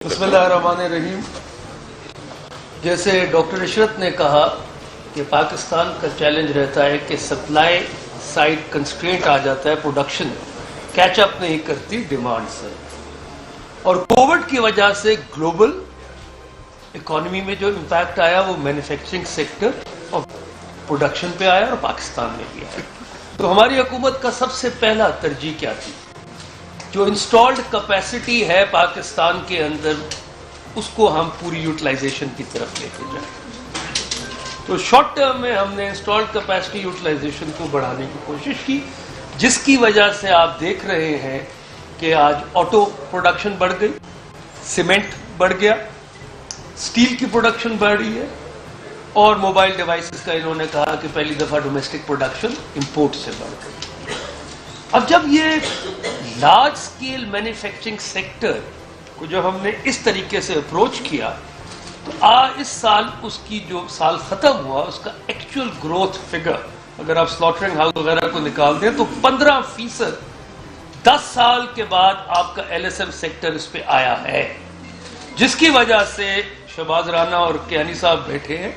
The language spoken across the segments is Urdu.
بسم اللہ الرحمن الرحیم. جیسے ڈاکٹر عشرت نے کہا کہ پاکستان کا چیلنج رہتا ہے کہ سپلائی سائڈ کنسٹرینٹ آ جاتا ہے, پروڈکشن کیچ اپ نہیں کرتی ڈیمانڈ سے, اور کووڈ کی وجہ سے گلوبل اکانومی میں جو امپیکٹ آیا وہ مینوفیکچرنگ سیکٹر اور پروڈکشن پہ آیا اور پاکستان میں بھی آیا. تو ہماری حکومت کا سب سے پہلا ترجیح کیا تھی؟ جو انسٹالڈ کیپیسٹی ہے پاکستان کے اندر اس کو ہم پوری یوٹیلائزیشن کی طرف لے کے جائیں. تو شارٹ ٹرم میں ہم نے انسٹالڈ کیپیسٹی یوٹیلائزیشن کو بڑھانے کی کوشش کی, جس کی وجہ سے آپ دیکھ رہے ہیں کہ آج آٹو پروڈکشن بڑھ گئی, سیمنٹ بڑھ گیا, اسٹیل کی پروڈکشن بڑھ رہی ہے, اور موبائل ڈیوائسز کا انہوں نے کہا کہ پہلی دفعہ ڈومیسٹک پروڈکشن امپورٹ سے بڑھ گئی. اب جب یہ لارج سکیل مینوفیکچرنگ سیکٹر کو جو ہم نے اس طریقے سے اپروچ کیا, تو اس سال اس کی جو سال ختم ہوا اس کا ایکچوئل گروتھ فگر اگر آپ سلاٹرنگ ہاؤس وغیرہ کو نکال دیں تو 15% 10 سال کے بعد آپ کا ایل ایس ایم سیکٹر اس پہ آیا ہے, جس کی وجہ سے شہباز رانا اور کیانی صاحب بیٹھے ہیں.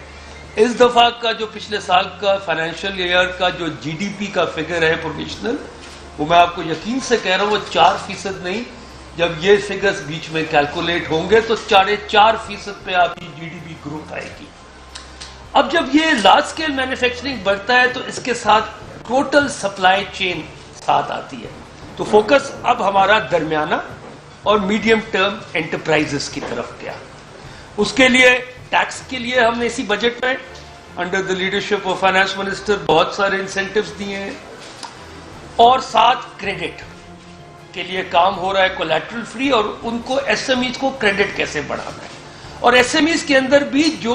اس دفعہ کا جو پچھلے سال کا فائنینشیل ایئر کا جو جی ڈی پی کا فگر ہے پروویژنل, وہ میں آپ کو یقین سے کہہ رہا ہوں وہ 4% نہیں, جب یہ فگرز بیچ میں کیلکولیٹ ہوں گے تو 4.5% پہ آپ کی جی ڈی پی گروتھ آئے گی. اب جب یہ لارج سکیل مینوفیکچرنگ بڑھتا ہے تو اس کے ساتھ ٹوٹل سپلائی چین ساتھ آتی ہے. تو فوکس اب ہمارا درمیانہ اور میڈیم ٹرم انٹرپرائزز کی طرف گیا. اس کے لیے ٹیکس کے لیے ہم نے اسی بجٹ میں under the leadership of finance minister بہت سارے انسینٹیوز دیے ہیں, اور ساتھ کریڈٹ کے لیے کام ہو رہا ہے کولیٹرل فری, اور ان کو ایس ایم ایز کو کریڈٹ کیسے بڑھانا ہے. اور ایس ایم ایز کے اندر بھی جو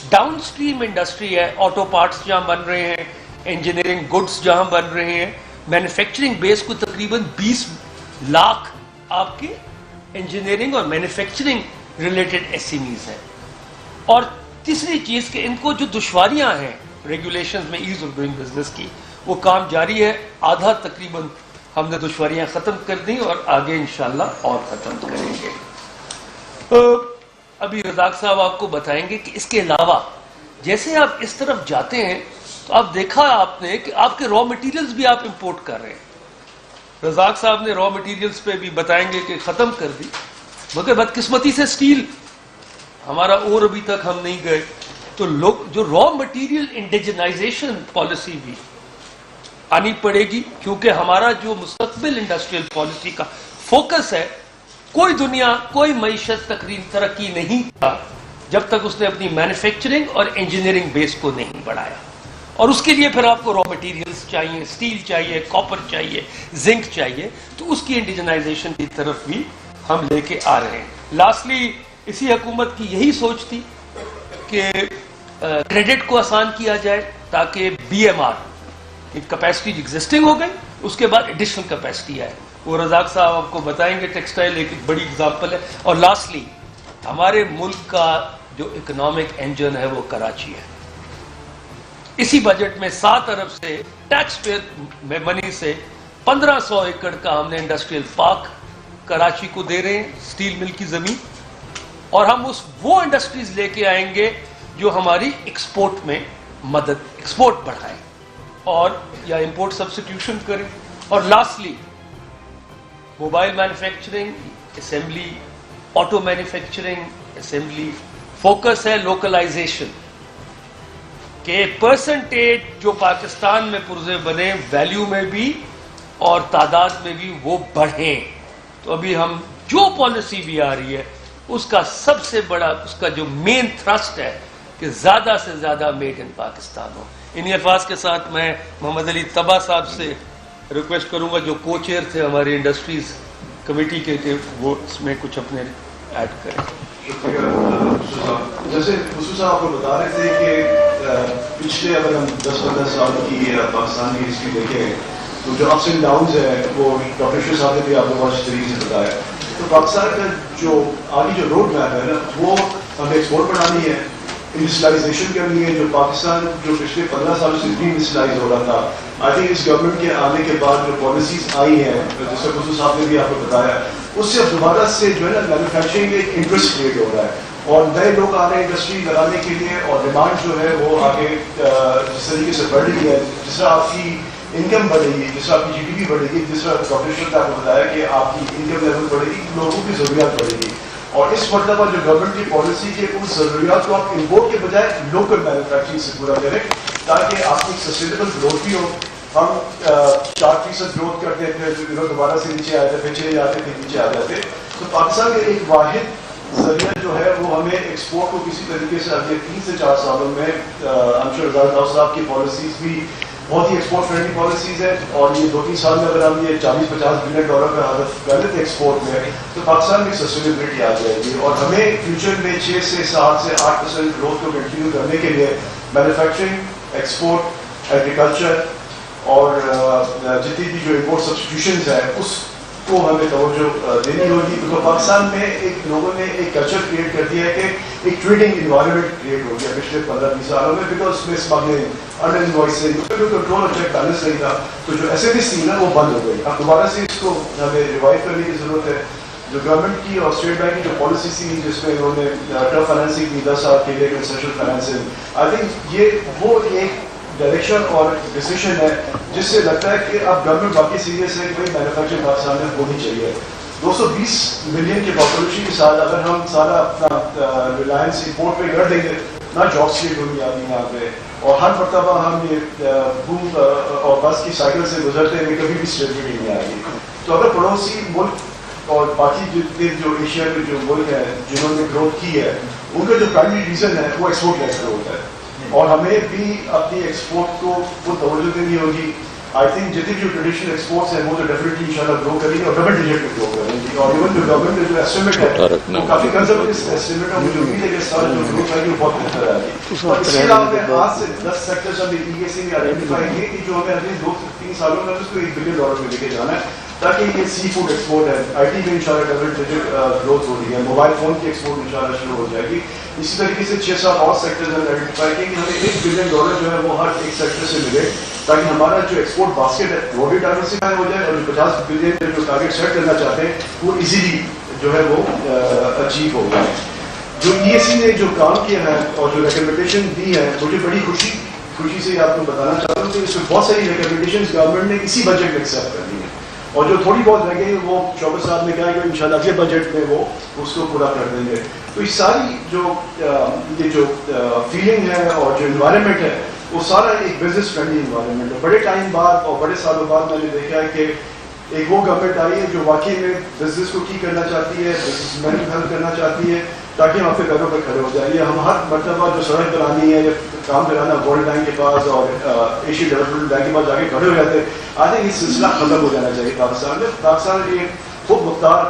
ڈاؤن اسٹریم انڈسٹری ہے, آٹو پارٹس جہاں بن رہے ہیں, انجینئرنگ گڈس جہاں بن رہے ہیں, مینوفیکچرنگ بیس کو تقریباً 20 لاکھ آپ کے انجینئرنگ اور manufacturing related S M Es ہیں. اور تیسری چیز کہ ان کو جو دشواریاں ہیں ریگولیشنز میں ایز آف ڈوئنگ بزنس کی, وہ کام جاری ہے. آدھا تقریباً ہم نے دشواریاں ختم کر دی اور آگے انشاءاللہ اور ختم کریں گے. ابھی رزاق صاحب آپ کو بتائیں گے کہ اس کے علاوہ جیسے آپ اس طرف جاتے ہیں تو آپ دیکھا آپ نے کہ آپ کے را مٹیریلز بھی آپ امپورٹ کر رہے ہیں. رزاق صاحب نے را مٹیریلز پہ بھی بتائیں گے کہ ختم کر دی, مگر بدقسمتی سے اسٹیل ہمارا اور ابھی تک ہم نہیں گئے. تو لوگ جو را مٹیریل انڈیجنائزیشن پالیسی بھی آنی پڑے گی, کیونکہ ہمارا جو مستقبل انڈسٹریل پالیسی کا فوکس ہے, کوئی دنیا کوئی معیشت ترقی نہیں تھا جب تک اس نے اپنی مینوفیکچرنگ اور انجینئرنگ بیس کو نہیں بڑھایا. اور اس کے لیے پھر آپ کو را مٹیریلز چاہیے, اسٹیل چاہیے, کاپر چاہیے, زنک چاہیے, تو اس کی انڈیجنائزیشن کی طرف بھی ہم لے کے آ رہے ہیں. لاسٹلی اسی حکومت کی یہی سوچ تھی کہ کریڈٹ کو آسان کیا جائے تاکہ B M R capacity existing ہو گئی, اس کے بعد ایڈیشنل کیپیسٹی آئے. وہ رزاق صاحب آپ کو بتائیں گے, ٹیکسٹائل ایک بڑی اگزامپل ہے. اور لاسٹلی ہمارے ملک کا جو اکنامک انجن ہے وہ کراچی ہے. اسی بجٹ میں 7 ارب سے ٹیکس پیئر منی سے 1500 ایکڑ کا ہم نے انڈسٹریل پارک کراچی کو دے رہے ہیں, اسٹیل مل کی زمین, اور ہم وہ انڈسٹریز لے کے آئیں گے جو ہماری ایکسپورٹ میں ایکسپورٹ بڑھائیں اور یا امپورٹ سبسٹیوشن کریں. اور lastly mobile manufacturing assembly, auto manufacturing assembly, focus ہے لوکلائزیشن کہ پرسنٹیج جو پاکستان میں پرزے بنے ویلیو میں بھی اور تعداد میں بھی وہ بڑھیں. تو ابھی ہم جو پالیسی بھی آ رہی ہے اس کا سب سے بڑا, اس کا جو مین تھرسٹ ہے کہ زیادہ سے زیادہ میڈ ان پاکستان ہو. انہی الفاظ کے ساتھ میں محمد علی طبع صاحب سے ریکویسٹ کروں گا جو کو چیئر تھے ہماری انڈسٹریز کمیٹی کے, کہ وہ اس میں کچھ اپنے ایڈ کریں. جیسے خصوصاً آپ کو بتا رہے تھے کہ پچھلے اگر ہم 10-15 سال کی پاکستان کی ہسٹری دیکھیں تو جو اپس اینڈ ڈاؤنز ہے وہ ڈاکٹر شاہ صاحب نے بھی آپ کو بہت اچھی طریقے سے بتایا. تو پاکستان کا جو آگے جو روڈ میپ ہے نا, وہ ہمیں ایکسپورٹ بڑھانی ہے, انڈسٹریلائزیشن کے لیے جو پاکستان جو پچھلے 15 سالوں سے ڈی انڈسٹریلائز ہو رہا تھا، آئی تھنک اس گورنمنٹ کے آنے کے بعد جو پالیسیز آئی ہیں جس سے خصوص صاحب نے بھی آپ کو بتایا، اس سے دوبارہ سے جو ہے نا مینوفیکچرنگ ایک انٹرسٹ کریٹ ہو رہا ہے اور نئے لوگ آ رہے ہیں انڈسٹری لگانے کے لیے اور ڈیمانڈ جو ہے وہ آگے جس طریقے سے بڑھ رہی ہے، جس طرح آپ کی انکم بڑھے گی، جس طرح آپ کی GDP بڑھے گی، جس طرح ڈاکٹر اشرت نے آپ کو بتایا کہ آپ کی انکم لیول بڑھے گی، لوگوں کی ضروریات بڑھے گی. اور اس مرتبہ جو گورنمنٹ کی پالیسی کے ان ضروریات کو آپ امپورٹ کے بجائے لوکل مینوفیکچرنگ سے پورا کریں تاکہ آپ کی سسٹینیبل گروتھ بھی ہو. ہم 4% گروتھ کرتے تھے، دوبارہ سے نیچے آئے تھے، پھر چلے جاتے تھے، نیچے آ جاتے. تو پاکستان کا ایک واحد ذریعہ جو ہے وہ ہمیں ایکسپورٹ کو کسی طریقے سے اگلے 3 سے 4 سالوں میں رضا صاحب کی پالیسیز بھی بہت ہی ایکسپورٹ فرینڈلی پالیسیز ہے اور یہ 2-3 سال میں اگر ہم یہ $40-50 بلین کا ہدف کر لیتے ایکسپورٹ میں تو پاکستان میں سسٹینیبلٹی آ جائے گی اور ہمیں فیوچر میں 6 سے 7 سے 8% گروتھ کو کنٹینیو کرنے کے لیے مینوفیکچرنگ، ایکسپورٹ، ایگریکلچر اور جتنی بھی جو امپورٹ سبسٹیٹیوشنز ہیں اس کو ہمیں توجہ دینی ہوگی. کیونکہ پاکستان میں ایک لوگوں نے ایک کلچر کریٹ کر دیا ہے کہ ایک ٹریڈنگ انوائرمنٹ کریٹ ہو گیا پچھلے 15-20 سالوں میں، بیکاز میں اسمگلنگ، انڈر انوائسنگ، اس کا جو کنٹرول اور چیک بیلنس نہیں تھا تو جو SMEs تھی نا وہ بند ہو گئی. اب دوبارہ سے اس کو ہمیں ریوائو کرنے کی ضرورت ہے. جو گورنمنٹ کی اور اسٹیٹ بینک کی جو پالیسی تھی جس میں انہوں نے ٹرف فائنینسنگ کی 10 سال کے لیے کنسیشنل فائنینسنگ، آئی تھنک یہ وہ ایک ڈائریکشن اور ڈیسیشن ہے جس سے لگتا ہے کہ اب گورنمنٹ باقی سیریس ہے کہ مینوفیکچرنگ پاکستان میں ہونی چاہیے. 220 ملین کے پاپولیشن کے ساتھ اگر ہم سارا اپنا ریلائنس امپورٹ پہ کر دیں گے نہ جابس کریٹ ہوگی آدمی یہاں پہ اور ہر مرتبہ ہم یہ بوم اور بس کی سائیکل سے گزرتے ہیں کبھی بھی اسٹیبلٹی نہیں آئے گی. تو اگر پڑوسی ملک اور باقی جتنے جو ایشیا کے جو ملک ہیں جنہوں نے گروتھ کی ہے ان کا جو پرائمری ریزن ہے وہ ایکسپورٹ لیس گروتھ ہے اور ہمیں بھی اپنی ایکسپورٹ کو خود توجہ دینی ہوگی. آئی تھنک جتنی جو ٹریڈیشنل ایکسپورٹس ہیں وہ تو ڈیفینیٹلی انشاءاللہ گرو کریں گے اور ڈبل ڈیجٹ میں گرو کریں گے. اور ایون جو گورنمنٹ کا جو ایسٹیمیٹ ہے وہ کافی کنزرویٹو ایسٹیمیٹ ہے. مجھے امید ہے کہ اس سال جو گروتھ ہے وہ بہت بہتر آئے گی. اور اس کے علاوہ آج سے 10 سیکٹرز ہم EAC میں آئیڈینٹیفائی کیے کہ جو ہمیں اگلے 2-3 سالوں میں اس کو $1 بلین میں لے کے جانا ہے تاکہ یہ سی فوڈ ایکسپورٹ ہے. IT میں انشاءاللہ ڈبل ڈیجٹ گروتھ ہو رہی ہے. موبائل فون کی ایکسپورٹ انشاءاللہ شروع ہو جائے گی. اسی طریقے سے 6-7 اور سیکٹرز ہم آئیڈینٹیفائی کیے کہ ہمیں $1 بلین جو ہے وہ ہر ایک سیکٹر سے ملے تاکہ ہمارا جو ایکسپورٹ باسکٹ ہے وہ بھی ڈائیورسفائی ہو جائے اور جو 50 بلین کے جو ٹارگیٹ سیٹ کرنا چاہتے ہیں وہ ایزیلی جو ہے وہ اچیو ہو جائے. جو EAC نے جو کام کیا ہے اور جو ریکمنڈیشن دی ہے مجھے بڑی خوشی سے آپ کو بتانا چاہتا ہوں کہ اس میں بہت ساری ریکمنڈیشنز گورنمنٹ نے اسی بجٹ میں ایکسیپٹ کر دی ہیں اور جو تھوڑی بہت رہ گئی وہ شعبہ صاحب نے کہا کہ انشاءاللہ اگلے بجٹ میں وہ اس کو پورا کر دیں گے. تو یہ ساری جو فیلنگ ہے اور جو انوائرمنٹ ہے وہ سارا ایک بزنس فرینڈلی انوائرمنٹ ہے. بڑے ٹائم بعد اور بڑے سالوں بعد میں نے دیکھا ہے کہ ایک وہ گورنمنٹ آئی ہے جو واقعی میں بزنس کو ٹھیک کرنا چاہتی ہے، بزنس مین کو ہیلپ کرنا چاہتی ہے تاکہ ہم اپنے پیروں پر کھڑے ہو جائیں. یہ ہم ہر مرتبہ جو سڑک بنانی ہے یا کام کرانا ورلڈ بینک کے پاس اور ایشین ڈیولپمنٹ بینک کے پاس جا کے کھڑے ہو جاتے ہیں. آج تک یہ سلسلہ ختم ہو جانا چاہیے پاکستان میں. پاکستان ایک خود مختار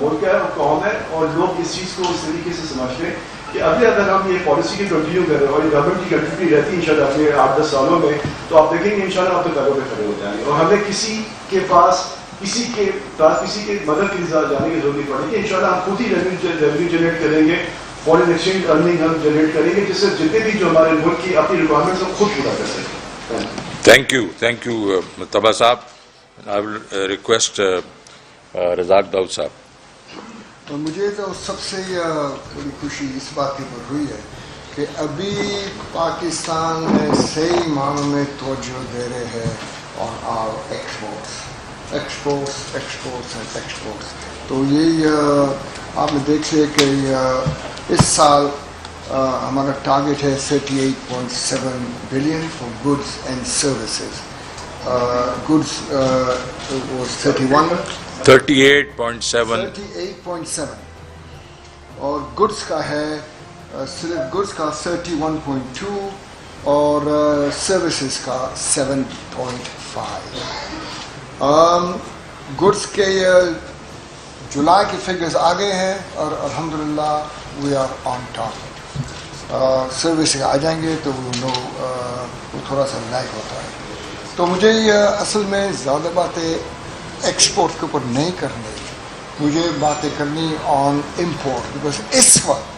ملک ہے اور قوم ہے اور لوگ اس چیز کو اس طریقے سے سمجھتے ہیں کہ اگر ہم یہ پالیسی کی کنٹینیو کر رہے ہیں اور یہ گورنمنٹ کی کنٹینیوٹی رہتی ہے انشاءاللہ اگلے 8-10 سالوں میں تو آپ دیکھیں گے انشاءاللہ آپ کے پیروں پہ کھڑے ہو جائیں گے اور ہمیں کسی کے مدد کے لیے جانے کی ضرورت نہیں پڑے گی. انشاءاللہ ہم خود ہی ریونیو جنریٹ کریں گے، فارن ایکسچینج ارننگ ہم جنریٹ کریں گے جس سے جتنے بھی جو ہمارے ملک کی اپنی ریکوائرمنٹس ہم خود پورا کر سکیں. تھینک یو مجتبیٰ صاحب. آئی ول ریکویسٹ رزاق داؤد صاحب. مجھے تو سب سے بڑی خوشی اس بات کی پر ہوئی ہے کہ ابھی پاکستان میں صحیح معنوں میں توجہ دے رہے ہیں اور ایکسپورٹس. تو یہ آپ نے دیکھے کہ اس سال ہمارا ٹارگیٹ ہے 38.7 billion for goods and services. Goods was 38.7 اور گڈس کا ہے صرف گڈس کا 31.2 اور سروسز کا 7.5. گڈس کے جولائی کے فگرز آ گئے ہیں اور الحمدللہ we are on top. Services آ جائیں گے تو وہ تھوڑا سا لیگ ہوتا ہے. تو مجھے اصل میں زیادہ باتیں ایکسپورٹ کے اوپر نہیں کرنی، مجھے باتیں کرنی آن امپورٹ. بیکاز اس وقت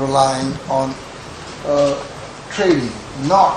relying on trading, not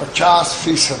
50%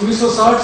1960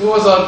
2000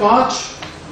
5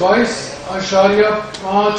22.5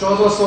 1400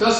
10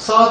7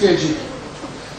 kg।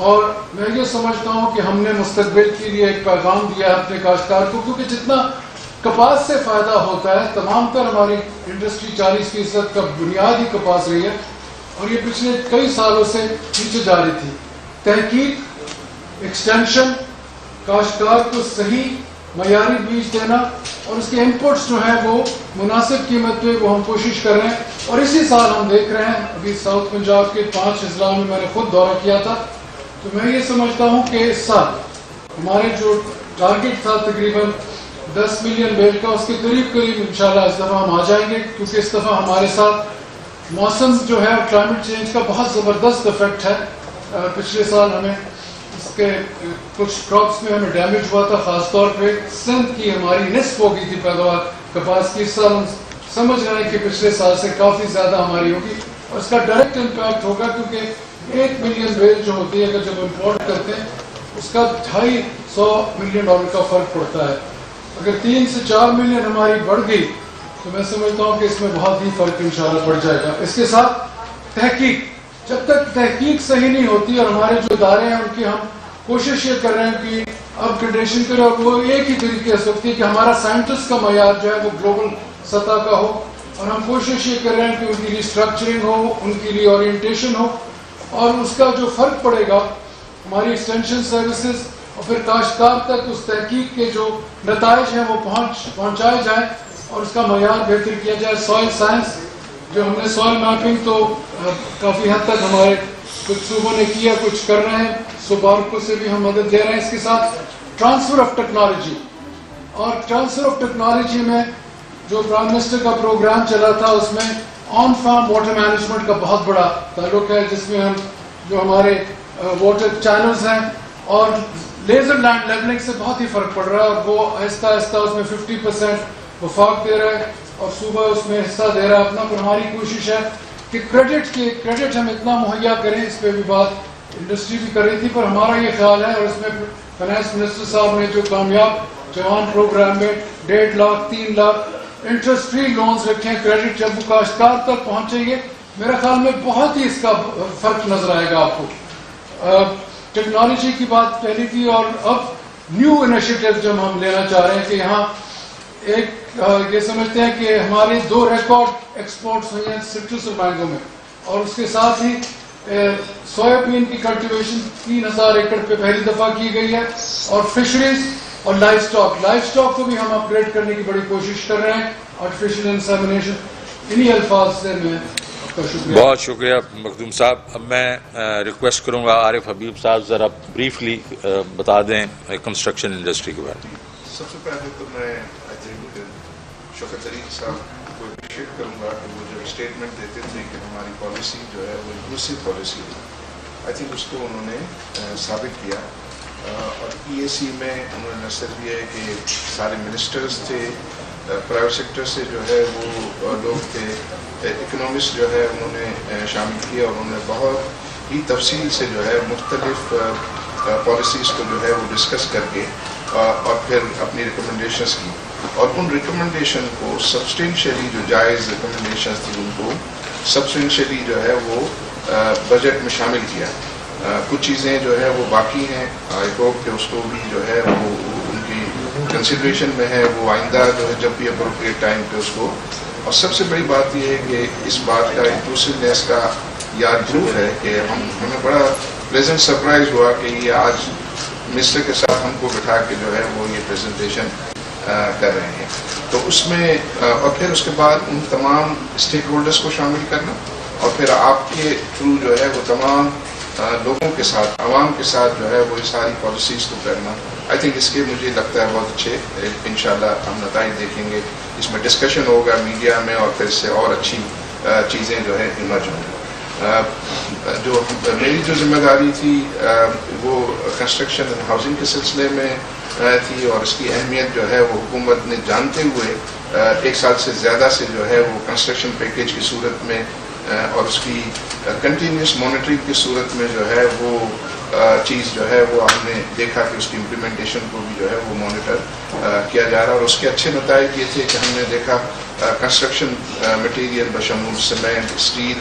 اور میں یہ سمجھتا ہوں کہ ہم نے مستقبل کے لیے ایک پیغام دیا ہے اپنے کاشتکار کو، کیونکہ جتنا کپاس سے فائدہ ہوتا ہے، تمام تر ہماری انڈسٹری 40% کا بنیاد ہی کپاس رہی ہے اور یہ پچھلے کئی سالوں سے پیچھے جا رہی تھی۔ تحقیق، ایکسٹینشن، کاشتکار کو صحیح معیاری بیج دینا اور اس کے انپٹس جو ہیں وہ مناسب قیمت پہ وہ ہم کوشش کر رہے ہیں، اور اسی سال ہم دیکھ رہے ہیں ابھی ساؤتھ پنجاب کے 5 اضلاع میں نے خود دورہ کیا تھا، تو میں یہ سمجھتا ہوں کہ اس سال ہمارے جو ٹارگٹ تھا تقریباً 10 ملین بیل کا، اس کے قریب انشاءاللہ اس دفعہ ہم آ جائیں گے، کیونکہ اس دفعہ ہمارے ساتھ موسم جو ہے کلائمیٹ چینج کا بہت زبردست افیکٹ ہے۔ پچھلے سال ہمیں اس کے کچھ کراپس میں ہمیں ڈیمیج ہوا تھا، خاص طور پہ سندھ کی ہماری نصف ہو گئی تھی پیداوار کپاس کی۔ اس سال ہم سمجھ رہے ہیں کہ پچھلے سال سے کافی زیادہ ہماری ہوگی اور اس کا ڈائریکٹ امپیکٹ ہوگا، کیونکہ 1 ملین بیل جو ہوتی ہے اگر جب امپورٹ کرتے ہیں اس کا $250 ملین کا فرق پڑتا ہے۔ اگر 3 سے 4 ملین ہماری بڑھ گئی تو میں سمجھتا ہوں کہ اس میں بہت ہی فرق انشاءاللہ پڑ جائے گا۔ اس کے ساتھ تحقیق، جب تک تحقیق صحیح نہیں ہوتی اور ہمارے جو ادارے ہیں ان کی ہم کوشش یہ کر رہے ہیں کہ اب کنڈیشن کریں اور وہ ایک ہی طریقے سے ہوتی ہے کہ ہمارا سائنٹسٹ کا معیار جو ہے وہ گلوبل سطح کا ہو، اور ہم کوشش یہ کر رہے ہیں کہ ان کی ریسٹرکچرنگ ہو، ان کی ری اورینٹیشن ہو، اور اس کا جو فرق پڑے گا ہماری ایکسٹینشن سروسز اور پھر کاشتکار تک اس تحقیق کے جو نتائج ہیں وہ پہنچائے جائیں اور اس کا معیار بہتر کیا جائے۔ سوائل سائنس جو ہم نے سوائل میپنگ تو کافی حد تک ہمارے کچھ صوبوں نے کیا، کچھ کر رہے ہیں، صوبارکوں سے بھی ہم مدد دے رہے ہیں۔ اس کے ساتھ ٹرانسفر آف ٹیکنالوجی، اور ٹرانسفر آف ٹیکنالوجی میں جو پرائم منسٹر کا پروگرام چلا تھا اس میں آن فارم واٹر مینجمنٹ کا بہت بڑا تعلق ہے، جس میں ہم جو ہمارے واٹر چینلز ہیں اور لیزر لینڈ لیولنگ سے بہت ہی فرق پڑ رہا ہے، اور وہ آہستہ آہستہ اس میں 50% وفاق دے رہا ہے اور صوبہ اس میں حصہ دے رہا ہے اپنا۔ پر ہماری کوشش ہے کہ کریڈٹ ہم اتنا مہیا کریں، اس پہ بھی بات انڈسٹری بھی کر رہی تھی، پر ہمارا یہ خیال ہے، اور اس میں فائنانس منسٹر صاحب نے جو کامیاب جوان پروگرام میں 1.5 lakh 3 lakh interest free loans رکھے ہیں، کریڈٹ جب وہ کاشتکار تک پہنچیں گے میرے خیال میں بہت ہی اس کا فرق نظر آئے گا آپ کو۔ ٹیکنالوجی کی بات پہلی تھی، اور اب نیو انیشیٹو جو ہم لینا چاہ رہے ہیں کہ یہاں ایک یہ سمجھتے ہیں کہ ہمارے 2 ریکارڈ ایکسپورٹس ہوئی ہیں سٹرس اور مینگو میں، اور اس کے ساتھ ہی سویا بین کی کلٹیویشن 3000 ایکڑ پہ پہلی دفعہ کی گئی ہے، اور فشریز اور لائف سٹاک کو بھی ہم اپ گریڈ کرنے کی بڑی کوشش کر رہے ہیں، آرٹیفیشل انسیمنیشن۔ انہی الفاظ سے میں آپ کا شکریہ۔ بہت شکریہ مخدوم صاحب۔ اب میں ریکویسٹ کروں گا عارف حبیب صاحب ذرا بریفلی بتا دیں کنسٹرکشن انڈسٹری کے بارے میں۔ سب سے پہلے تو میں شوکت طریق صاحب کو اپریشیٹ کروں گا کہ وہ جو اسٹیٹمنٹ دیتے تھے کہ ہماری پالیسی جو ہے وہ انکلوسیو پالیسی ہے، آئی تھنک اس کو انہوں نے ثابت کیا، اور ای اے سی میں انہوں نے نہ صرف یہ ہے کہ سارے منسٹرز تھے، پرائیویٹ سیکٹر سے جو ہے وہ لوگ تھے، اکنامسٹ جو ہے انہوں نے شامل کیا، اور انہوں نے بہت ہی تفصیل سے جو ہے مختلف پالیسیز کو جو ہے وہ ڈسکس کر کے اور پھر اپنی ریکمنڈیشنز کی، اور ان ریکمنڈیشن کو سبسٹینشلی جو جائز ریکمنڈیشنز تھی ان کو سبسٹینشلی جو ہے وہ بجٹ میں شامل کیا۔ کچھ چیزیں جو ہے وہ باقی ہیں، آئی ہوپ کہ اس کو بھی جو ہے وہ ان کی کنسیڈریشن میں ہے، وہ آئندہ جو ہے جب بھی اپروپریٹ ٹائم پہ اس کو۔ اور سب سے بڑی بات یہ ہے کہ اس بات کا انکلوسیونیس کا یاد ضرور ہے کہ ہمیں بڑا پلیزنٹ سرپرائز ہوا کہ یہ آج منسٹر کے ساتھ ہم کو بٹھا کے جو ہے وہ یہ پریزنٹیشن کر رہے ہیں، تو اس میں اور پھر اس کے بعد ان تمام اسٹیک ہولڈرز کو شامل کرنا، اور پھر آپ کے تھرو جو ہے وہ تمام لوگوں کے ساتھ، عوام کے ساتھ جو ہے وہ یہ ساری پالیسیز کو کرنا، آئی تھنک اس کے مجھے لگتا ہے بہت اچھے انشاءاللہ ہم نتائج دیکھیں گے، اس میں ڈسکشن ہوگا میڈیا میں، اور پھر اس سے اور اچھی چیزیں جو ہے ایمرج ہوں گی۔ جو میری جو ذمہ داری تھی وہ کنسٹرکشن اینڈ ہاؤسنگ کے سلسلے میں تھی، اور اس کی اہمیت جو ہے وہ حکومت نے جانتے ہوئے 1 سال سے زیادہ سے جو ہے وہ کنسٹرکشن پیکیج کی صورت میں اور اس کی کنٹینیوس مانیٹرنگ کی صورت میں جو ہے وہ چیز جو ہے وہ ہم نے دیکھا کہ اس کی امپلیمنٹیشن کو بھی جو ہے وہ مانیٹر کیا جا رہا، اور اس کے اچھے نتائج یہ تھے کہ ہم نے دیکھا کنسٹرکشن مٹیریل بشمول سیمنٹ، اسٹیل،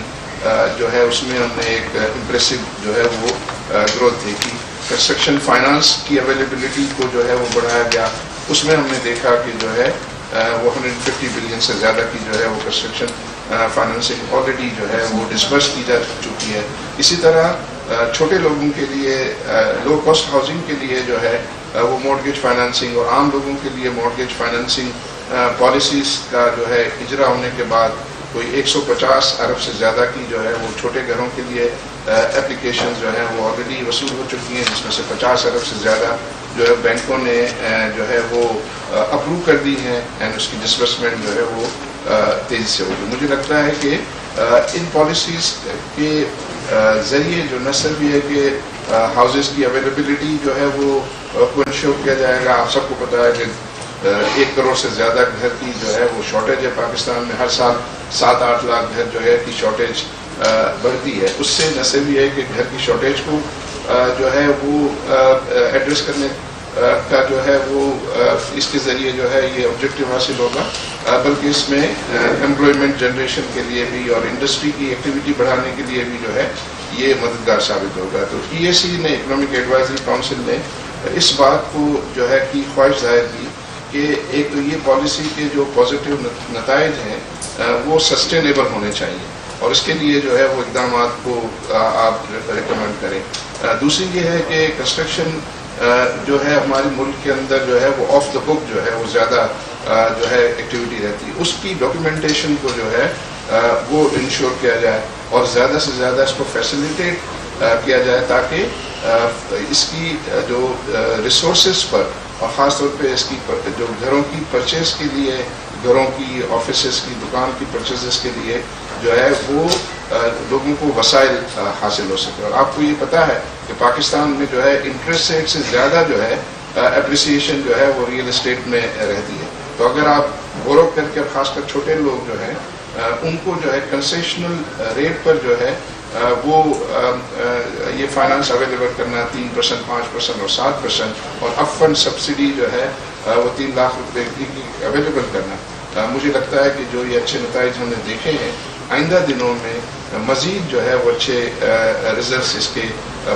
جو ہے اس میں ہم نے ایک امپریسو جو ہے وہ گروتھ دیکھی. کنسٹرکشن فائنانس کی اویلیبلٹی کو جو ہے وہ بڑھایا گیا. اس میں ہم نے دیکھا کہ جو ہے وہ 150 بلین سے زیادہ کی جو ہے وہ کنسٹرکشن فائنانسنگ آلریڈی جو ہے وہ ڈسبرس کی جا چکی ہے. اسی طرح چھوٹے لوگوں کے لیے لو کاسٹ ہاؤسنگ کے لیے جو ہے وہ مورگیج فائنانسنگ اور عام لوگوں کے لیے مورگیج فائنانسنگ پالیسیز کا جو ہے اجرا ہونے کے بعد کوئی 150 ارب سے زیادہ کی جو ہے وہ چھوٹے گھروں کے لیے اپلیکیشن جو ہیں وہ آلریڈی وصول ہو چکی ہیں, جس میں سے 50 ارب سے زیادہ جو ہے بینکوں نے جو ہے وہ اپروو کر دی ہیں اینڈ اس کی ڈسبرسمنٹ جو ہے وہ تیزی سے ہوگی. مجھے لگتا ہے کہ ان پالیسیز کے ذریعے جو نہ صرف یہ ہے کہ ہاؤسز کی اویلیبلٹی جو ہے وہ کو انشور کیا جائے گا. آپ سب کو پتہ ہے کہ 1 کروڑ سے زیادہ گھر کی جو ہے وہ شارٹیج ہے پاکستان میں. ہر سال 7-8 لاکھ گھر جو ہے کی شارٹیج بڑھتی ہے. اس سے نہ صرف یہ ہے کہ گھر کی شارٹیج کو جو ہے وہ ایڈریس کرنے کا جو ہے وہ اس کے ذریعے جو ہے یہ آبجیکٹو حاصل ہوگا, بلکہ اس میں امپلائمنٹ جنریشن کے لیے بھی اور انڈسٹری کی ایکٹیویٹی بڑھانے کے لیے بھی جو ہے یہ مددگار ثابت ہوگا. تو EAC نے اکنامک ایڈوائزری کونسل نے اس بات کو جو ہے کی خواہش ظاہر کی کہ ایک تو یہ پالیسی کے جو پازیٹیو نتائج ہیں وہ سسٹینیبل ہونے چاہیے اور اس کے لیے جو ہے وہ اقدامات کو آپ ریکمینڈ کریں. دوسری یہ ہے کہ کنسٹرکشن جو ہے ہمارے ملک کے اندر جو ہے وہ آف دا بک جو ہے وہ زیادہ جو ہے ایکٹیویٹی رہتی ہے. اس کی ڈاکیومنٹیشن کو جو ہے وہ انشور کیا جائے اور زیادہ سے زیادہ اس کو فیسیلیٹیٹ کیا جائے تاکہ اس کی جو ریسورسز پر اور خاص طور پہ اس کی جو گھروں کی پرچیز کے لیے, گھروں کی آفیسز کی دکان کی پرچیزز کے لیے جو ہے وہ لوگوں کو وسائل حاصل ہو سکے. اور آپ کو یہ پتہ ہے کہ پاکستان میں جو ہے انٹرسٹ ریٹ سے زیادہ جو ہے اپریسیشن جو ہے وہ ریئل اسٹیٹ میں رہتی ہے. تو اگر آپ بورو کر کے خاص کر چھوٹے لوگ جو ہیں ان کو جو ہے کنسیشنل ریٹ پر جو ہے وہ یہ فائنانس اویلیبل کرنا 3%, 5% اور 7% اور اپ فرنٹ سبسڈی جو ہے وہ 3 لاکھ روپے کی اویلیبل کرنا, مجھے لگتا ہے کہ جو یہ اچھے نتائج ہم نے دیکھے ہیں آئندہ دنوں میں مزید جو ہے وہ اچھے ریزلٹس اس کے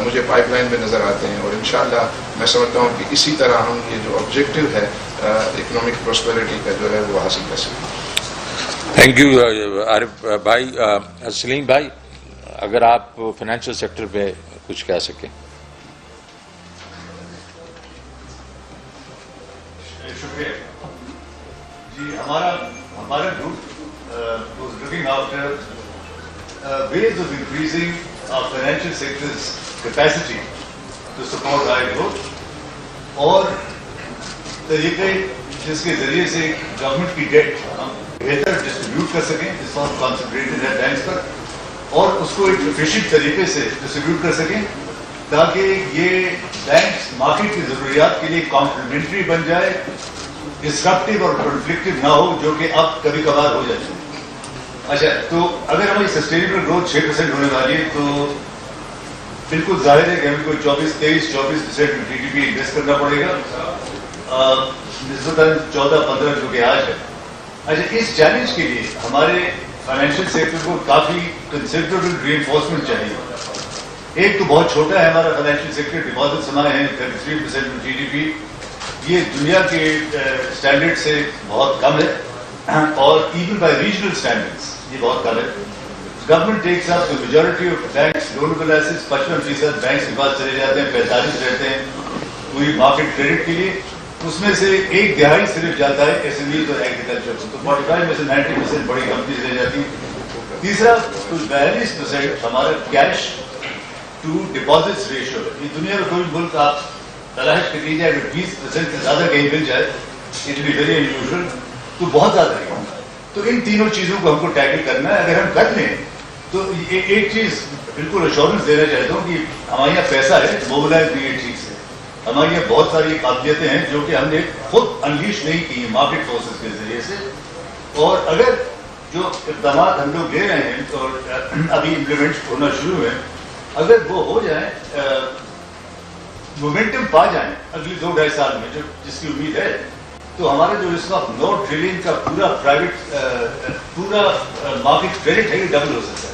مجھے پائپ لائن میں نظر آتے ہیں اور انشاءاللہ میں سمجھتا ہوں کہ اسی طرح ہم یہ جو آبجیکٹو ہے اکنامک پراسپیرٹی کا جو ہے وہ حاصل کر سکتے ہیں. تھینک یو عارف بھائی. سلیم بھائی, اگر آپ فائنینشیل سیکٹر پہ کچھ کہہ سکیں. شکریہ جی. ہمارا group was looking after ways of increasing our financial sector's capacity to support high growth اور طریقے جس کے ذریعے سے گورنمنٹ کی ڈیٹ ہم بہتر ڈسٹریبیوٹ کر سکیں, جس وقت کانسنٹریٹڈ ہے بینکس پر, اور اس کو ایک ایفیشینٹ طریقے سے ڈسٹریبیوٹ کر سکیں تاکہ یہ بینکس مارکیٹ کی ضروریات کے لیے کمپلیمنٹری بن جائے, ڈسرپٹیو اور کنفلکٹیو نہ ہو, جو کہ اب کبھی کبھار ہو جاتی ہے. اچھا, تو اگر ہماری سسٹینیبل گروتھ 6% ہونے والی ہے تو بالکل ظاہر ہے کہ ہمیں کوئی 24% ٹی ڈی پی انویسٹ کرنا پڑے گا نسبتاً 14-15 جو کہ آج ہے. اچھا, اس چیلنج کے لیے ہمارے فائنینشیل سیکٹر کو کافی کنسیڈریبل ری انفورسمنٹ چاہیے. ایک تو بہت چھوٹا ہے ہمارا فائنینشیل سیکٹر, ڈپازٹس ہمارے ہیں 33% ٹی ڈی پی, یہ دنیا کے اسٹینڈرڈ سے بہت کم ہے اور ایون بائی ریجنل اسٹینڈرڈس یہ بہت کم ہے. Government takes up the majority of banks loanable assets, 55% banks کے پاس چلے جاتے ہیں, 45 رہتے ہیں پوری مارکیٹ کریڈٹ کے لیے. اس میں سے 1/2 صرف جاتا ہے ایس ایم ایز اور ایگریکلچر کو, تو 45% 90% بڑی کمپنیز رہ جاتی ہیں. تیسرا 42% ہمارا کیش ٹو ڈپازٹس ریشو ہے. یہ دنیا میں کوئی ملک آپ تلاش کر لیجیے اگر 20% سے زیادہ کہیں مل جائے, اٹ بی ویری انیوژل, تو بہت زیادہ ہے. تو ان تینوں چیزوں کو ہم کو ٹیکل کرنا ہے. اگر ہم کر لیں تو ایک چیز بالکل ایشورنس دینا چاہتا ہوں کہ ہمارے یہاں پیسہ ہے, موبلائز بھی یہ ٹھیک سے, ہمارے یہاں بہت ساری قابلیتیں ہیں جو کہ ہم نے خود انلیش نہیں کی مارکیٹ فورسز کے ذریعے سے. اور اگر جو اقدامات ہم لوگ لے رہے ہیں اور ابھی امپلیمنٹ ہونا شروع ہے, اگر وہ ہو جائیں, مومنٹم پا جائیں اگلی 2-2.5 سال میں, جو جس کی امید ہے, تو ہمارا جو اس وقت 9 ٹریلین کا پورا پرائیویٹ پورا مارکیٹ کریڈٹ ہے یہ ڈبل ہو سکتا ہے.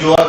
QR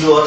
QR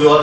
QR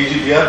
AGPR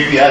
API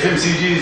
FMCG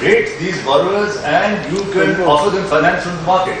rate these borrowers and you can offer them finance from the market.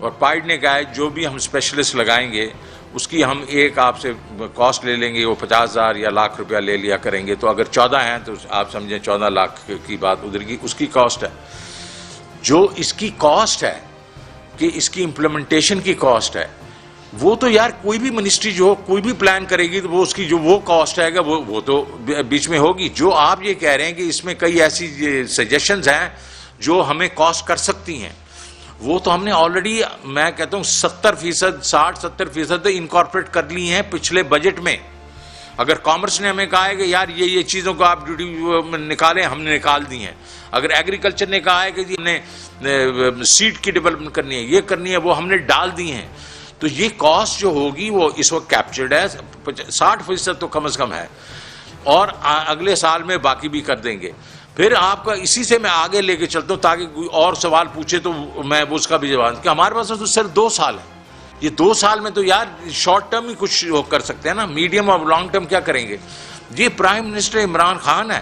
اور پائڈ نے کہا ہے جو بھی ہم اسپیشلسٹ لگائیں گے اس کی ہم ایک آپ سے کاسٹ لے لیں گے، وہ 50,000 یا لاکھ روپیہ لے لیا کریں گے. تو اگر 14 ہیں تو آپ سمجھیں 14 لاکھ کی بات ادھر کی اس کی کاسٹ ہے. جو اس کی کاسٹ ہے کہ اس کی امپلیمنٹیشن کی کاسٹ ہے، وہ تو یار کوئی بھی منسٹری جو کوئی بھی پلان کرے گی تو وہ اس کی جو وہ کاسٹ ہے گا وہ تو بیچ میں ہوگی. جو آپ یہ کہہ رہے ہیں کہ اس میں کئی ایسی سجیشنز ہیں جو ہمیں کاسٹ کر سکتی ہیں، وہ تو ہم نے آلریڈی میں کہتا ہوں 70%، 60-70% انکارپوریٹ کر لی ہیں پچھلے بجٹ میں. اگر کامرس نے ہمیں کہا ہے کہ یار یہ چیزوں کو آپ ڈیوٹی نکالیں، ہم نے نکال دی ہیں. اگر ایگریکلچر نے کہا ہے کہ ہم نے سیڈ کی ڈیولپمنٹ کرنی ہے، یہ کرنی ہے، وہ ہم نے ڈال دی ہیں. تو یہ کاسٹ جو ہوگی وہ اس وقت کیپچرڈ ہے، 60% تو کم از کم ہے، اور اگلے سال میں باقی بھی کر دیں گے. پھر آپ کا اسی سے میں آگے لے کے چلتا ہوں تاکہ کوئی اور سوال پوچھے تو میں اس کا بھی جواب کہ ہمارے پاس تو صرف 2 سال ہے. یہ 2 سال میں تو یار شارٹ ٹرم ہی کچھ کر سکتے ہیں نا، میڈیم اور لانگ ٹرم کیا کریں گے؟ یہ پرائم منسٹر عمران خان ہے،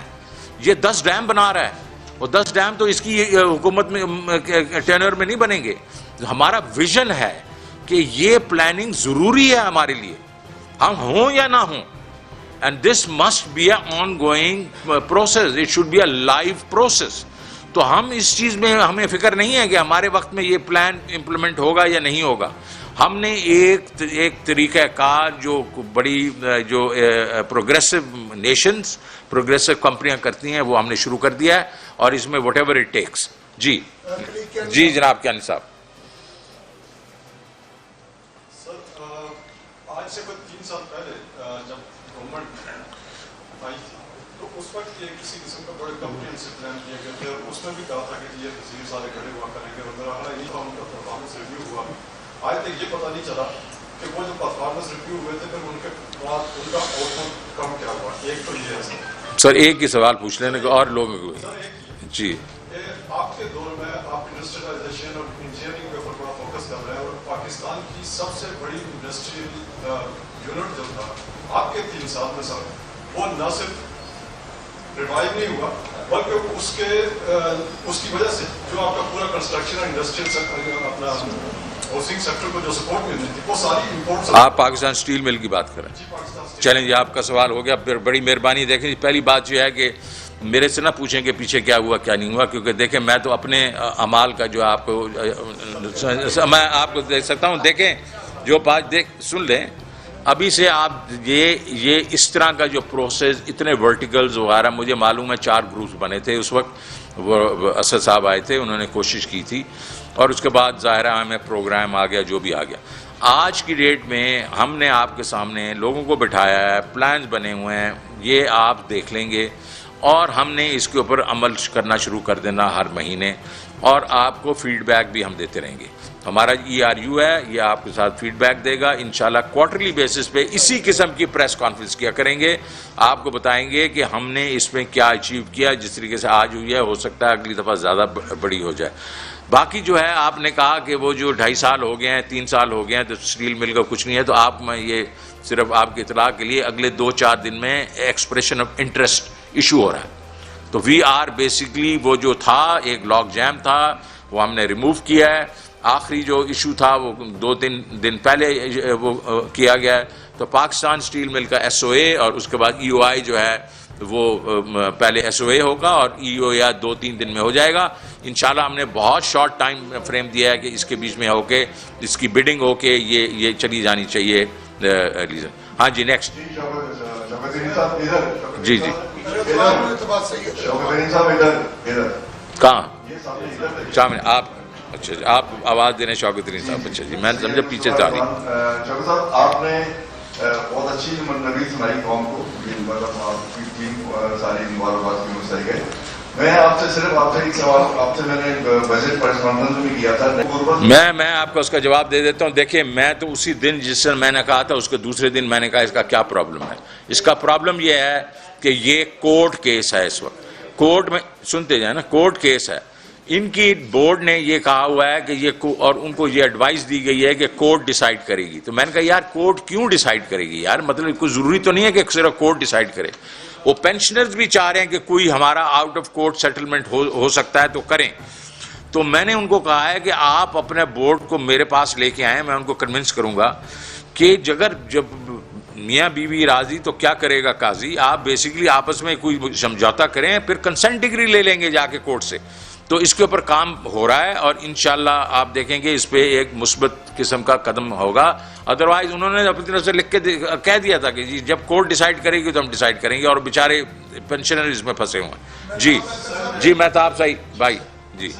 یہ 10 ڈیم بنا رہا ہے، اور 10 ڈیم تو اس کی حکومت میں ٹینور میں نہیں بنیں گے. ہمارا ویژن ہے کہ یہ پلاننگ ضروری ہے ہمارے لیے، ہم ہوں یا نہ ہوں. And this must be an ongoing process. It should be a live process. تو ہم اس چیز میں ہمیں فکر نہیں ہے کہ ہمارے وقت میں یہ پلان امپلیمنٹ ہوگا یا نہیں ہوگا. ہم نے ایک طریقہ کار جو بڑی جو پروگریسو نیشنز، پروگریسو کمپنیاں کرتی ہیں وہ ہم نے شروع کر دیا ہے، اور اس میں whatever it takes. جی جناب کیانی صاحب. آج سے 3 سال پہلے جب گورنمنٹ آئی تھی تو اس وقت یہ کسی قسم کا بڑے کمپریہنسو پلان کیا گیا تھا، اور اس میں بھی کہا تھا کہ یہ تحصیل سارے کھڑے ہوا کریں گے، اور میرا خیال یہ تھا ان کا پرفارمنس ریویو ہوا. آج تک یہ پتہ نہیں چلا کہ وہ جو پرفارمنس ریویو ہوئے تھے پھر ان کے بعد ان کا آؤٹ پٹ کم کیا ہوا. ایک تو یہ ہے سر، ایک ہی سوال پوچھ لینے کو اور لوگوں کو. جی آپ کے دور میں آپ انڈسٹریلائزیشن اور انجینئرنگ کے اوپر بڑا فوکس کر رہے ہیں، اور پاکستان کی سب سے بڑی انڈسٹریل یونٹ جو تھا آپ کے 3 سال میں سر، وہ نہ صرف ریوائو نہیں ہوا بلکہ اس کی وجہ سے جو آپ کا پورا کنسٹرکشن انڈسٹریل اپنا ہاؤسنگ سیکٹر کو جو سپورٹ ملنی تھی وہ ساری امپورٹ. آپ پاکستان اسٹیل مل کی بات کریں. چلیں جی، آپ کا سوال ہو گیا. پھر بڑی مہربانی. دیکھیں پہلی بات یہ ہے کہ میرے سے نہ پوچھیں کہ پیچھے کیا ہوا کیا نہیں ہوا، کیونکہ دیکھیں میں تو اپنے اعمال کا جو آپ کو میں آپ کو دیکھ سکتا ہوں. دیکھیں جو بات سن لیں ابھی سے آپ یہ اس طرح کا جو پروسیس اتنے ورٹیکلز وغیرہ، مجھے معلوم ہے 4 گروپس بنے تھے اس وقت. وہ اسد صاحب آئے تھے، انہوں نے کوشش کی تھی، اور اس کے بعد ظاہرہ ہمیں پروگرام آ گیا جو بھی آ گیا. آج کی ڈیٹ میں ہم نے آپ کے سامنے لوگوں کو بٹھایا ہے، پلانز بنے ہوئے ہیں، یہ آپ دیکھ لیں گے، اور ہم نے اس کے اوپر عمل کرنا شروع کر دینا ہر مہینے، اور آپ کو فیڈ بیک بھی ہم دیتے رہیں گے. ہمارا ERU ہے، یہ آپ کے ساتھ فیڈ بیک دے گا. انشاءاللہ کوارٹرلی بیسس پہ اسی قسم کی پریس کانفرنس کیا کریں گے، آپ کو بتائیں گے کہ ہم نے اس میں کیا اچیو کیا. جس طریقے سے آج ہوئی ہے، ہو سکتا ہے اگلی دفعہ زیادہ بڑی ہو جائے. باقی جو ہے آپ نے کہا کہ وہ جو 2.5 سال ہو گئے ہیں، 3 سال ہو گئے ہیں تو اسٹیل مل کا کچھ نہیں ہے، تو آپ میں یہ صرف آپ کی اطلاع کے لیے اگلے 2-4 دن میں ایکسپریشن آف انٹرسٹ ایشو ہو رہا ہے. تو وی آر بیسکلی وہ جو تھا ایک لاک جیم تھا وہ ہم نے ریموو کیا ہے. آخری جو ایشو تھا وہ 2-3 دن پہلے وہ کیا گیا ہے. تو پاکستان اسٹیل مل کا SOA اور اس کے بعد EOI جو ہے وہ پہلے SOA ہوگا اور EOI 2-3 دن میں ہو جائے گا انشاءاللہ. ہم نے بہت شارٹ ٹائم فریم دیا ہے کہ اس کے بیچ میں ہو کے اس کی بڈنگ ہو کے یہ چلی جانی چاہیے. ہاں جی نیکسٹ. جی کہاں شامل آپ؟ اچھا جی آپ آواز دے رہے ہیں شوکت علیم صاحب. اچھا جی میں نے سمجھا پیچھے سے آ رہی. شوکت صاحب آپ نے بہت اچھی نبی سنائی قوم کو، مطلب آپ کی ٹیم ساری مبارکباد کی مستحق ہے. میں آپ سے صرف آپ سے ایک سوال، آپ سے میں نے بجٹ پریس کانفرنس میں کیا تھا، میں آپ کو اس کا جواب دے دیتا ہوں. دیکھیں میں تو اسی دن جس دن میں نے کہا تھا اس کے دوسرے دن میں نے کہا اس کا کیا پرابلم ہے. اس کا پرابلم یہ ہے کہ یہ کورٹ کیس ہے. اس وقت کورٹ میں سنتے جائیں نا، کورٹ کیس ہے. ان کی بورڈ نے یہ کہا ہوا ہے کہ یہ، اور ان کو یہ ایڈوائز دی گئی ہے کہ کورٹ ڈیسائیڈ کرے گی. تو میں نے کہا یار کورٹ کیوں ڈیسائیڈ کرے گی یار، مطلب کوئی ضروری تو نہیں ہے کہ صرف کورٹ ڈیسائیڈ کرے. وہ پینشنرز بھی چاہ رہے ہیں کہ کوئی ہمارا آؤٹ آف کورٹ سیٹلمنٹ ہو سکتا ہے تو کریں. تو میں نے ان کو کہا ہے کہ آپ اپنے بورڈ کو میرے پاس لے کے آئیں, میں ان کو کنونس کروں گا کہ اگر جب میاں بیوی راضی تو کیا کرے گا قاضی, آپ بیسیکلی آپس میں کوئی سمجھوتا کریں, پھر کنسنٹ ڈگری لے لیں گے جا کے کورٹ سے. تو اس کے اوپر کام ہو رہا ہے اور انشاءاللہ آپ دیکھیں گے اس پہ ایک مثبت قسم کا قدم ہوگا. ادروائز انہوں نے اپنی طرف سے لکھ کے کہہ دیا تھا کہ جی جب کورٹ ڈیسائیڈ کرے گی تو ہم ڈیسائیڈ کریں گے, اور بیچارے پینشنر اس میں پھنسے ہوئے ہیں. جی مہتاب صاحب بھائی جی.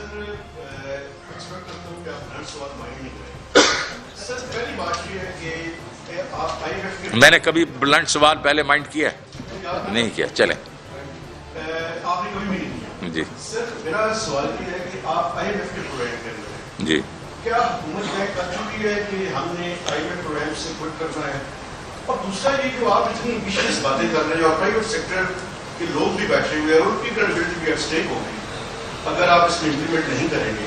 میں نے کبھی بلنٹ سوال پہلے مائنڈ کیا ہے نہیں کیا, چلیں آپ نے کبھی بھی نہیں کیا جی. سر میرا سوال یہ ہے کہ آپ آئی ایم ایف کے پروگرام کر رہے ہیں جی, کیا حکومت طے کر چکی ہے کہ ہم نے آئی ایم ایف پروگرام سے کوئٹ کرنا ہے؟ اور دوسرا یہ کہ آپ اتنی ایمبیشیس باتیں کر رہے ہیں اور پرائیویٹ سیکٹر کے لوگ بھی بیٹھے ہوئے ہیں اور ان کی کریڈیبلٹی بھی ایٹ اسٹیک ہو گئی اگر آپ اس میں امپلیمنٹ نہیں کریں گے.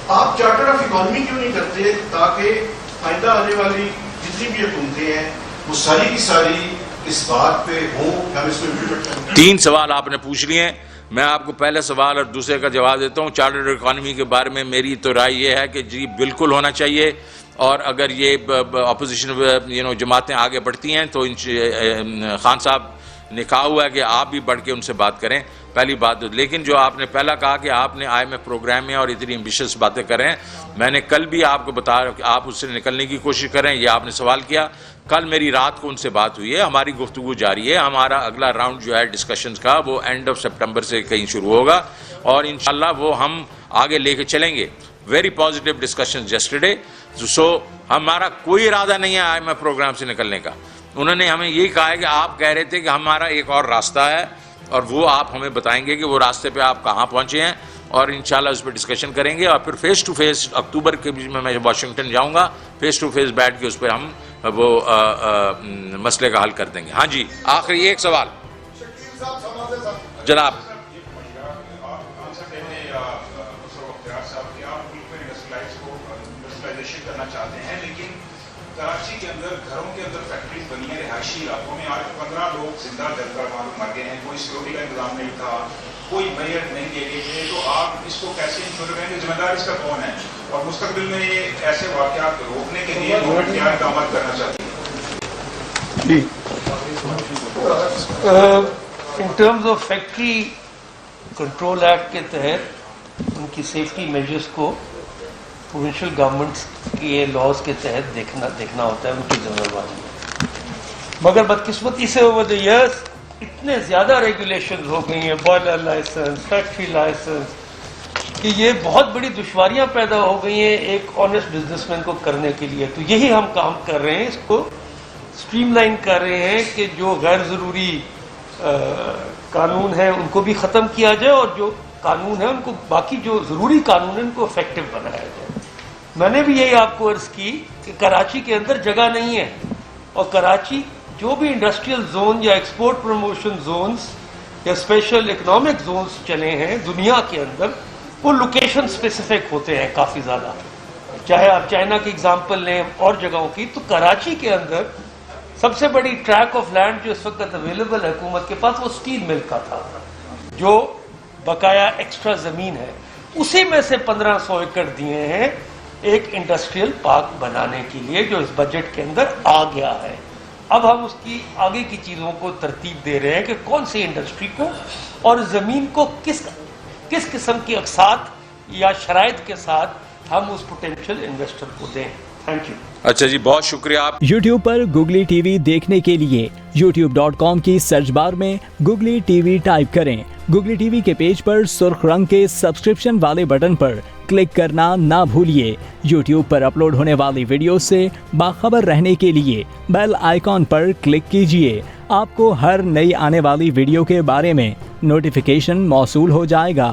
آپ چارٹر آف اکانومی کیوں نہیں کرتے تاکہ آئندہ آنے والی جتنی بھی حکومتیں ہیں وہ ساری کی ساری اس بات پہ ہوں کہ ہم اس میں امپلیمنٹ کریں؟ 3 سوال آپ نے پوچھ لیے ہیں. میں آپ کو پہلے سوال اور دوسرے کا جواب دیتا ہوں. چارٹرڈ اکانومی کے بارے میں میری تو رائے یہ ہے کہ جی بالکل ہونا چاہیے, اور اگر یہ اپوزیشن جماعتیں آگے بڑھتی ہیں تو خان صاحب نے کہا ہوا ہے کہ آپ بھی بڑھ کے ان سے بات کریں, پہلی بات. لیکن جو آپ نے پہلا کہا کہ آپ نے آئی ایم ایف پروگرام میں اور اتنی ایمبیشس باتیں کریں, میں نے کل بھی آپ کو بتایا کہ آپ اس سے نکلنے کی کوشش کریں, یہ آپ نے سوال کیا. کل میری رات کو ان سے بات ہوئی ہے, ہماری گفتگو جاری ہے. ہمارا اگلا راؤنڈ جو ہے ڈسکشنز کا وہ اینڈ آف سپٹمبر سے کہیں شروع ہوگا, اور انشاءاللہ وہ ہم آگے لے کے چلیں گے. Very positive discussions yesterday. So ہمارا کوئی ارادہ نہیں ہے آئی ایم ایف پروگرام سے نکلنے کا. انہوں نے ہمیں یہی کہا ہے کہ آپ کہہ رہے تھے کہ ہمارا ایک اور راستہ ہے, اور وہ آپ ہمیں بتائیں گے کہ وہ راستے پہ آپ کہاں پہنچے ہیں, اور انشاءاللہ اس پہ ڈسکشن کریں گے. اور پھر فیس ٹو فیس اکتوبر کے بیچ میں واشنگٹن جاؤں گا, فیس ٹو فیس بیٹھ کے اس پہ ہم وہ مسئلے کا حل کر دیں گے. ہاں جی, آخری ایک سوال جناب. کرنا چاہتے ہیں لیکن کراچی کے اندر گھروں کے اندر فیکٹریز بنی ہیں رہائشی علاقوں میں, آج 15 لوگ زندہ جل کر مر گئے ہیں, کوئی سیکورٹی کا انتظام نہیں تھا, کوئی میت نہیں دیے گئے تھے. تو آپ اس کو کیسے انشور کریں گے, ذمہ دار اس کا کون ہے, اور مستقبل میں یہ ایسے واقعات روکنے کے لیے کیا اقدامات کرنا چاہتے ہیں؟ جی, in terms of factory control act کے تحت ان کی سیفٹی میجرز کو پروونشل گورنمنٹس کے لاز کے تحت دیکھنا ہوتا ہے, ان کی ذمہ داری ہے. مگر بدقسمتی سے اوور دا ایئرس اتنے زیادہ ریگولیشنز ہو گئی ہیں, بوائلر لائسنس, فیکٹری لائسنس, کہ یہ بہت بڑی دشواریاں پیدا ہو گئی ہیں ایک آنیسٹ بزنس مین کو کرنے کے لیے. تو یہی ہم کام کر رہے ہیں, اس کو اسٹریم لائن کر رہے ہیں کہ جو غیر ضروری قانون ہیں ان کو بھی ختم کیا جائے, اور جو قانون ہے ان کو, باقی جو ضروری قانون ہے ان کو افیکٹو بنایا جائے. میں نے بھی یہی آپ کو عرض کی کہ کراچی کے اندر جگہ نہیں ہے, اور کراچی جو بھی انڈسٹریل زون یا ایکسپورٹ پروموشن زونز یا اسپیشل اکنامک زونز چلے ہیں دنیا کے اندر, وہ لوکیشن اسپیسیفک ہوتے ہیں کافی زیادہ. چاہے آپ چائنا کی اگزامپل لیں اور جگہوں کی, تو کراچی کے اندر سب سے بڑی ٹریک آف لینڈ جو اس وقت اویلیبل ہے حکومت کے پاس, وہ اسٹیل مل کا تھا, جو بقایا ایکسٹرا زمین ہے, اسی میں سے 1500 ایکڑ دیے ہیں ایک انڈسٹریل پارک بنانے کے لیے, جو اس بجٹ کے اندر آ گیا ہے. اب ہم اس کی آگے کی چیزوں کو ترتیب دے رہے ہیں کہ کون سی انڈسٹری کو اور زمین کو کس قسم کی اقساط یا شرائط کے ساتھ ہم اس پوٹینشیل انویسٹر کو دیں. Thank you. اچھا جی, بہت شکریہ. آپ یوٹیوب پر گوگلی ٹی وی دیکھنے کے لیے youtube.com کی سرچ بار میں گوگلی ٹی وی ٹائپ کریں. گوگلی ٹی وی کے پیج پر سرخ رنگ کے سبسکرپشن والے بٹن پر کلک کرنا نہ بھولیے. یوٹیوب پر اپلوڈ ہونے والی ویڈیو سے باخبر رہنے کے لیے بیل آئیکن پر کلک کیجیے. آپ کو ہر نئی آنے والی ویڈیو کے بارے میں نوٹیفیکیشن موصول ہو جائے گا.